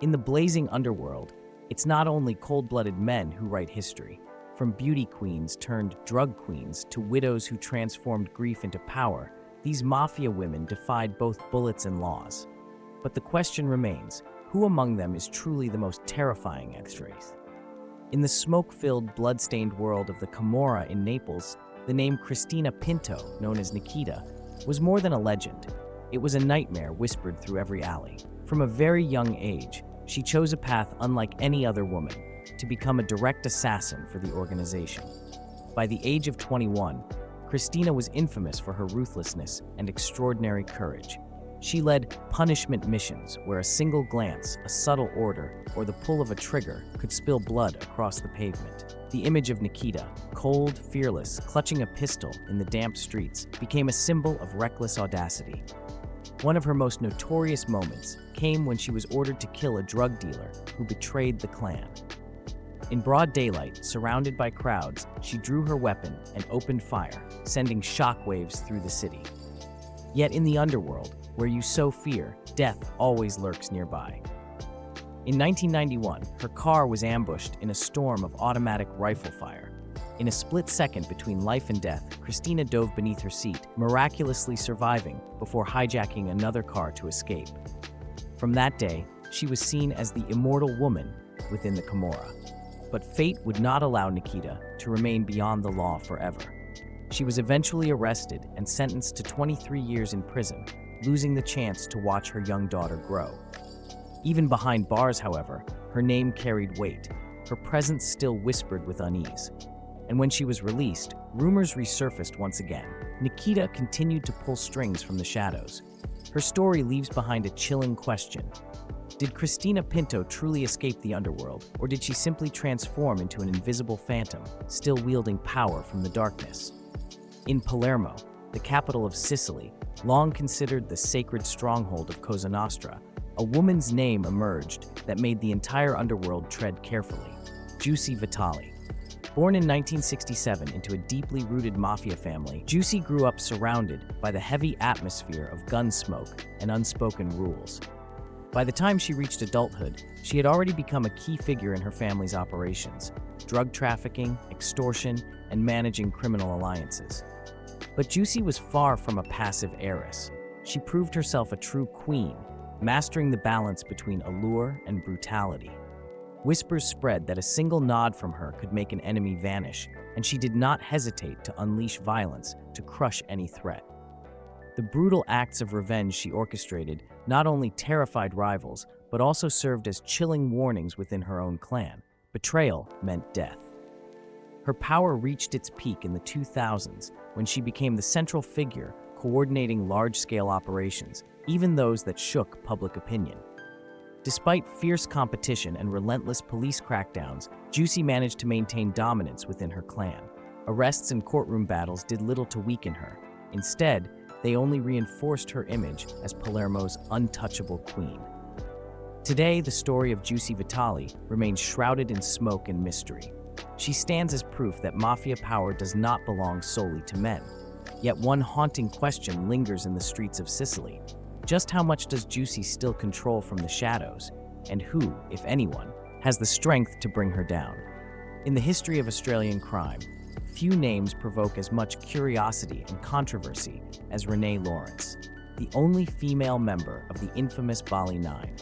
In the blazing underworld, it's not only cold-blooded men who write history. From beauty queens turned drug queens to widows who transformed grief into power, these mafia women defied both bullets and laws. But the question remains, who among them is truly the most terrifying X-rays? In the smoke-filled, blood-stained world of the Camorra in Naples, the name Cristina Pinto, known as Nikita, was more than a legend. It was a nightmare whispered through every alley. From a very young age, she chose a path unlike any other woman, to become a direct assassin for the organization. By the age of 21, Cristina was infamous for her ruthlessness and extraordinary courage. She led punishment missions where a single glance, a subtle order, or the pull of a trigger could spill blood across the pavement. The image of Nikita, cold, fearless, clutching a pistol in the damp streets, became a symbol of reckless audacity. One of her most notorious moments came when she was ordered to kill a drug dealer who betrayed the clan. In broad daylight, surrounded by crowds, she drew her weapon and opened fire, sending shockwaves through the city. Yet in the underworld, where you sow fear, death always lurks nearby. In 1991, her car was ambushed in a storm of automatic rifle fire. In a split second between life and death, Cristina dove beneath her seat, miraculously surviving before hijacking another car to escape. From that day, she was seen as the immortal woman within the Camorra. But fate would not allow Nikita to remain beyond the law forever. She was eventually arrested and sentenced to 23 years in prison, losing the chance to watch her young daughter grow. Even behind bars, however, her name carried weight. Her presence still whispered with unease. And when she was released, rumors resurfaced once again. Nikita continued to pull strings from the shadows. Her story leaves behind a chilling question. Did Cristina Pinto truly escape the underworld, or did she simply transform into an invisible phantom, still wielding power from the darkness? In Palermo, the capital of Sicily, long considered the sacred stronghold of Cosa Nostra, a woman's name emerged that made the entire underworld tread carefully: Giusy Vitali. Born in 1967 into a deeply rooted mafia family, Giusy grew up surrounded by the heavy atmosphere of gun smoke and unspoken rules. By the time she reached adulthood, she had already become a key figure in her family's operations: drug trafficking, extortion, and managing criminal alliances. But Giusy was far from a passive heiress. She proved herself a true queen, mastering the balance between allure and brutality. Whispers spread that a single nod from her could make an enemy vanish, and she did not hesitate to unleash violence to crush any threat. The brutal acts of revenge she orchestrated not only terrified rivals, but also served as chilling warnings within her own clan. Betrayal meant death. Her power reached its peak in the 2000s when she became the central figure coordinating large-scale operations, even those that shook public opinion. Despite fierce competition and relentless police crackdowns, Giusy managed to maintain dominance within her clan. Arrests and courtroom battles did little to weaken her. Instead, they only reinforced her image as Palermo's untouchable queen. Today, the story of Giusy Vitali remains shrouded in smoke and mystery. She stands as proof that mafia power does not belong solely to men. Yet one haunting question lingers in the streets of Sicily. Just how much does Giusy still control from the shadows? And who, if anyone, has the strength to bring her down? In the history of Australian crime, few names provoke as much curiosity and controversy as Renee Lawrence, the only female member of the infamous Bali Nine.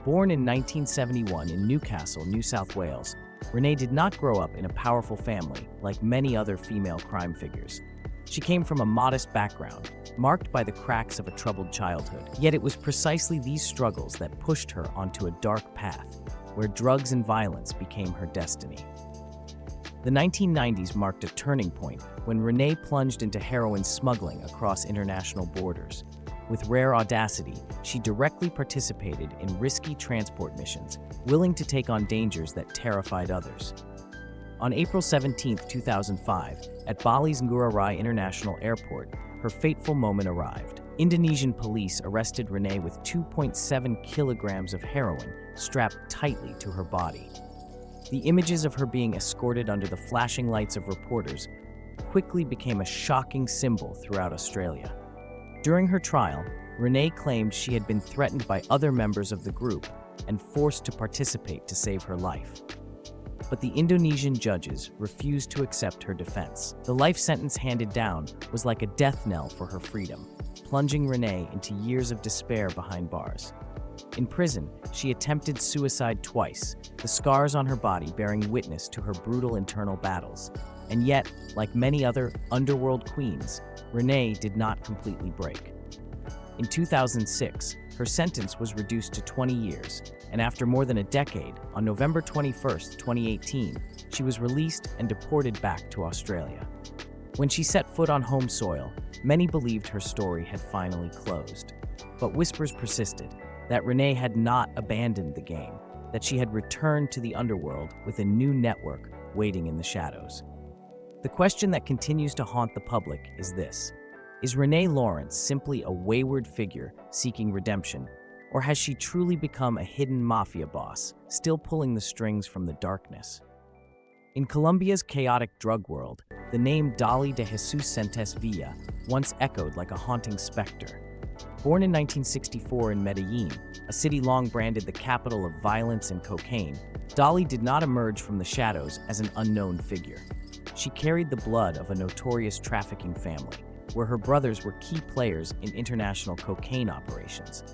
Born in 1971 in Newcastle, New South Wales, Renee did not grow up in a powerful family like many other female crime figures. She came from a modest background, marked by the cracks of a troubled childhood. Yet it was precisely these struggles that pushed her onto a dark path, where drugs and violence became her destiny. The 1990s marked a turning point when Renee plunged into heroin smuggling across international borders. With rare audacity, she directly participated in risky transport missions, willing to take on dangers that terrified others. On April 17, 2005, at Bali's Ngurah Rai International Airport, her fateful moment arrived. Indonesian police arrested Renee with 2.7 kilograms of heroin strapped tightly to her body. The images of her being escorted under the flashing lights of reporters quickly became a shocking symbol throughout Australia. During her trial, Renee claimed she had been threatened by other members of the group, and forced to participate to save her life. But the Indonesian judges refused to accept her defense. The life sentence handed down was like a death knell for her freedom, plunging Renee into years of despair behind bars. In prison, she attempted suicide twice, the scars on her body bearing witness to her brutal internal battles. And yet, like many other underworld queens, Renee did not completely break. In 2006, her sentence was reduced to 20 years, and after more than a decade, on November 21, 2018, she was released and deported back to Australia. When she set foot on home soil, many believed her story had finally closed. But whispers persisted that Renee had not abandoned the game, that she had returned to the underworld with a new network waiting in the shadows. The question that continues to haunt the public is this: is Renee Lawrence simply a wayward figure seeking redemption, or has she truly become a hidden mafia boss, still pulling the strings from the darkness? In Colombia's chaotic drug world, the name Dali de Jesus Sentes Villa once echoed like a haunting specter. Born in 1964 in Medellin, a city long branded the capital of violence and cocaine, Dali did not emerge from the shadows as an unknown figure. She carried the blood of a notorious trafficking family, where her brothers were key players in international cocaine operations.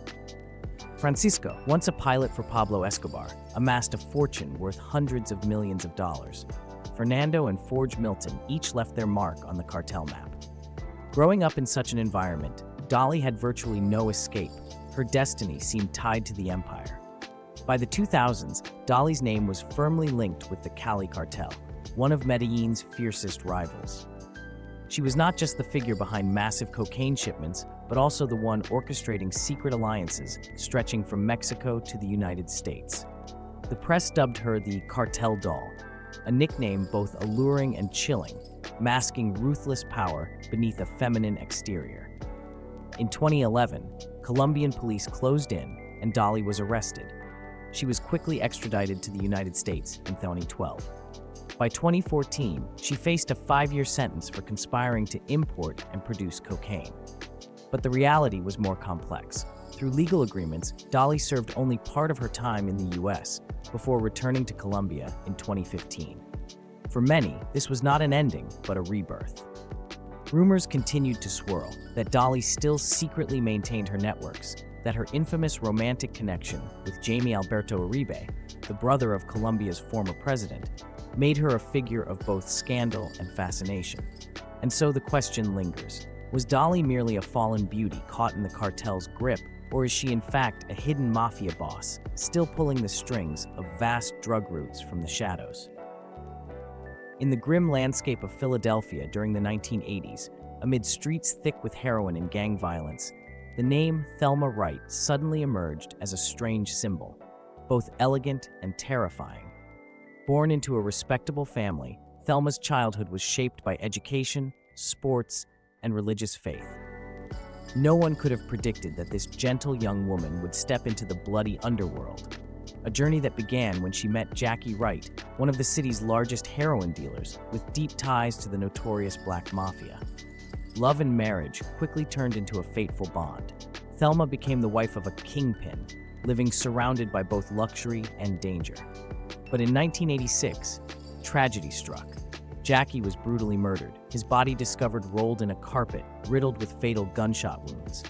Francisco, once a pilot for Pablo Escobar, amassed a fortune worth hundreds of millions of dollars. Fernando and Forge Milton each left their mark on the cartel map. Growing up in such an environment, Dali had virtually no escape. Her destiny seemed tied to the empire. By the 2000s, Dali's name was firmly linked with the Cali cartel, one of Medellin's fiercest rivals. She was not just the figure behind massive cocaine shipments, but also the one orchestrating secret alliances stretching from Mexico to the United States. The press dubbed her the Cartel Doll, a nickname both alluring and chilling, masking ruthless power beneath a feminine exterior. In 2011, Colombian police closed in and Dali was arrested. She was quickly extradited to the United States in 2012. By 2014, she faced a 5-year sentence for conspiring to import and produce cocaine. But the reality was more complex. Through legal agreements, Dali served only part of her time in the US before returning to Colombia in 2015. For many, this was not an ending, but a rebirth. Rumors continued to swirl that Dali still secretly maintained her networks, that her infamous romantic connection with Jaime Alberto Uribe, the brother of Colombia's former president, made her a figure of both scandal and fascination. And so the question lingers: was Dali merely a fallen beauty caught in the cartel's grip, or is she in fact a hidden mafia boss, still pulling the strings of vast drug routes from the shadows? In the grim landscape of Philadelphia during the 1980s, amid streets thick with heroin and gang violence, the name Thelma Wright suddenly emerged as a strange symbol, both elegant and terrifying. Born into a respectable family, Thelma's childhood was shaped by education, sports, and religious faith. No one could have predicted that this gentle young woman would step into the bloody underworld, a journey that began when she met Jackie Wright, one of the city's largest heroin dealers, with deep ties to the notorious Black Mafia. Love and marriage quickly turned into a fateful bond. Thelma became the wife of a kingpin, living surrounded by both luxury and danger. But in 1986, tragedy struck. Jackie was brutally murdered, his body discovered rolled in a carpet, riddled with fatal gunshot wounds.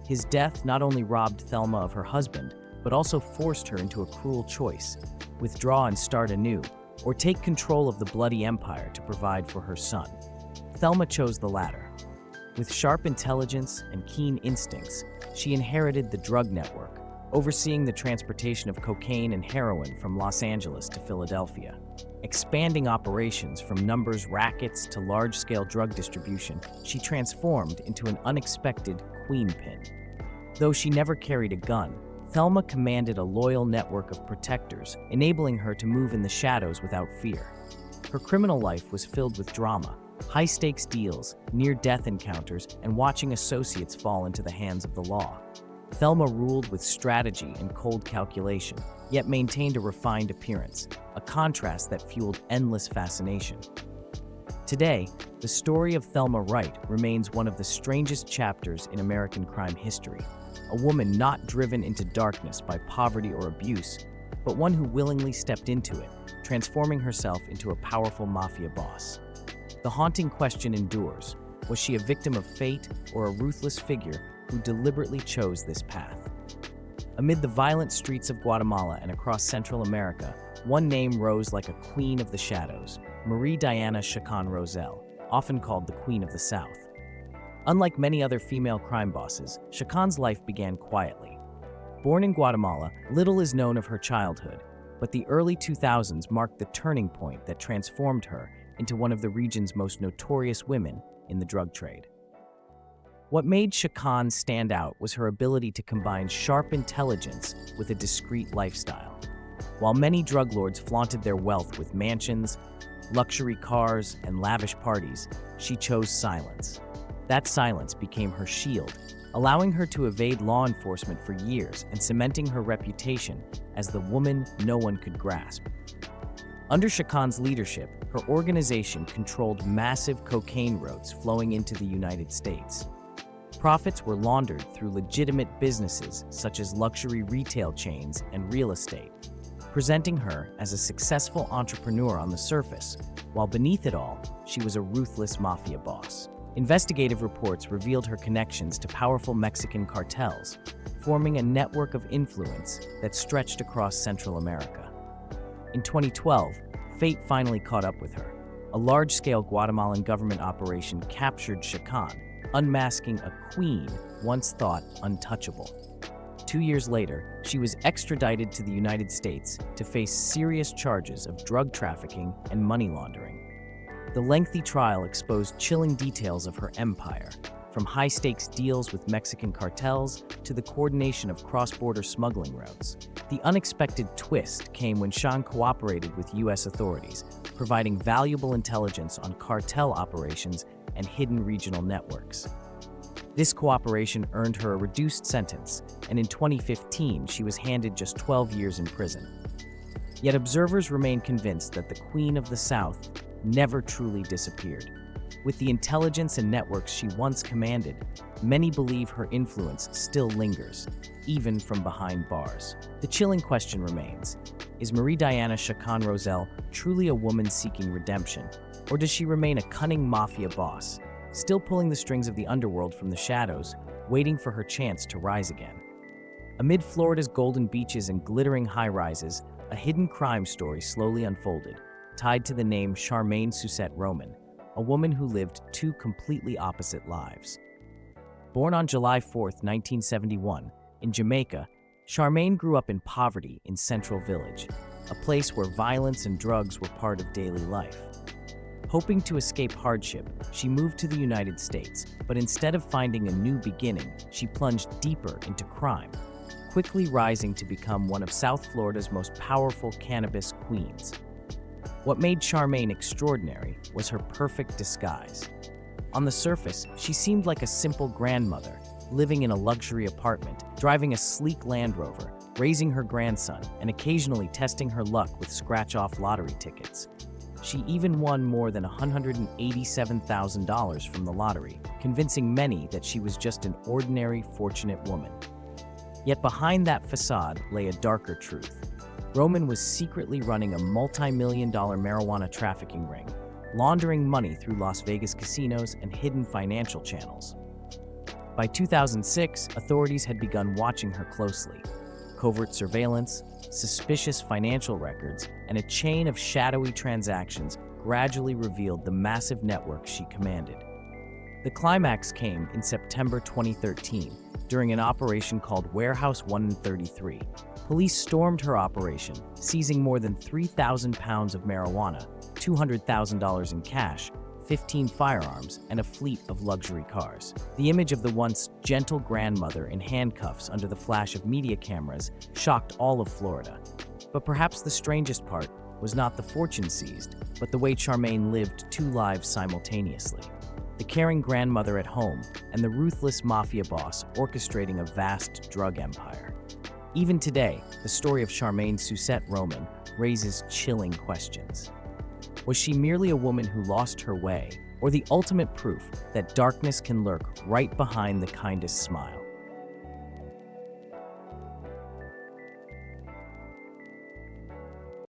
His death not only robbed Thelma of her husband, but also forced her into a cruel choice: withdraw and start anew, or take control of the bloody empire to provide for her son. Thelma chose the latter. With sharp intelligence and keen instincts, she inherited the drug network, overseeing the transportation of cocaine and heroin from Los Angeles to Philadelphia. Expanding operations from numbers rackets to large-scale drug distribution, she transformed into an unexpected queenpin. Though she never carried a gun, Thelma commanded a loyal network of protectors, enabling her to move in the shadows without fear. Her criminal life was filled with drama, high-stakes deals, near-death encounters, and watching associates fall into the hands of the law. Thelma ruled with strategy and cold calculation, yet maintained a refined appearance, a contrast that fueled endless fascination. Today, the story of Thelma Wright remains one of the strangest chapters in American crime history, a woman not driven into darkness by poverty or abuse, but one who willingly stepped into it, transforming herself into a powerful mafia boss. The haunting question endures: was she a victim of fate or a ruthless figure who deliberately chose this path? Amid the violent streets of Guatemala and across Central America, one name rose like a queen of the shadows: Marie Diana Chacon Rosell, often called the Queen of the South. Unlike many other female crime bosses, Chacon's life began quietly. Born in Guatemala, little is known of her childhood, but the early 2000s marked the turning point that transformed her into one of the region's most notorious women in the drug trade. What made Chacon stand out was her ability to combine sharp intelligence with a discreet lifestyle. While many drug lords flaunted their wealth with mansions, luxury cars, and lavish parties, she chose silence. That silence became her shield, allowing her to evade law enforcement for years and cementing her reputation as the woman no one could grasp. Under Chacon's leadership, her organization controlled massive cocaine routes flowing into the United States. Profits were laundered through legitimate businesses such as luxury retail chains and real estate, presenting her as a successful entrepreneur on the surface, while beneath it all, she was a ruthless mafia boss. Investigative reports revealed her connections to powerful Mexican cartels, forming a network of influence that stretched across Central America. In 2012, fate finally caught up with her. A large-scale Guatemalan government operation captured Chacon, unmasking a queen once thought untouchable. 2 years later, she was extradited to the United States to face serious charges of drug trafficking and money laundering. The lengthy trial exposed chilling details of her empire, from high-stakes deals with Mexican cartels to the coordination of cross-border smuggling routes. The unexpected twist came when Sean cooperated with U.S. authorities, providing valuable intelligence on cartel operations and hidden regional networks. This cooperation earned her a reduced sentence, and in 2015 she was handed just 12 years in prison. Yet observers remain convinced that the Queen of the South never truly disappeared. With the intelligence and networks she once commanded, many believe her influence still lingers, even from behind bars. The chilling question remains: is Marie Diana Chacon Rosell truly a woman seeking redemption, or does she remain a cunning mafia boss, still pulling the strings of the underworld from the shadows, waiting for her chance to rise again? Amid Florida's golden beaches and glittering high-rises, a hidden crime story slowly unfolded, tied to the name Charmaine Suzette Roman, a woman who lived two completely opposite lives. Born on July 4, 1971, in Jamaica, Charmaine grew up in poverty in Central Village, a place where violence and drugs were part of daily life. Hoping to escape hardship, she moved to the United States, but instead of finding a new beginning, she plunged deeper into crime, quickly rising to become one of South Florida's most powerful cannabis queens. What made Charmaine extraordinary was her perfect disguise. On the surface, she seemed like a simple grandmother, living in a luxury apartment, driving a sleek Land Rover, raising her grandson, and occasionally testing her luck with scratch-off lottery tickets. She even won more than $187,000 from the lottery, convincing many that she was just an ordinary, fortunate woman. Yet behind that facade lay a darker truth. Roman was secretly running a multi-million-dollar marijuana trafficking ring, laundering money through Las Vegas casinos and hidden financial channels. By 2006, authorities had begun watching her closely. Covert surveillance, suspicious financial records, and a chain of shadowy transactions gradually revealed the massive network she commanded. The climax came in September 2013, during an operation called Warehouse 133. Police stormed her operation, seizing more than 3,000 pounds of marijuana, $200,000 in cash, 15 firearms, and a fleet of luxury cars. The image of the once gentle grandmother in handcuffs under the flash of media cameras shocked all of Florida. But perhaps the strangest part was not the fortune seized, but the way Charmaine lived two lives simultaneously. The caring grandmother at home and the ruthless mafia boss orchestrating a vast drug empire. Even today, the story of Charmaine Suzette Roman raises chilling questions. Was she merely a woman who lost her way, or the ultimate proof that darkness can lurk right behind the kindest smile?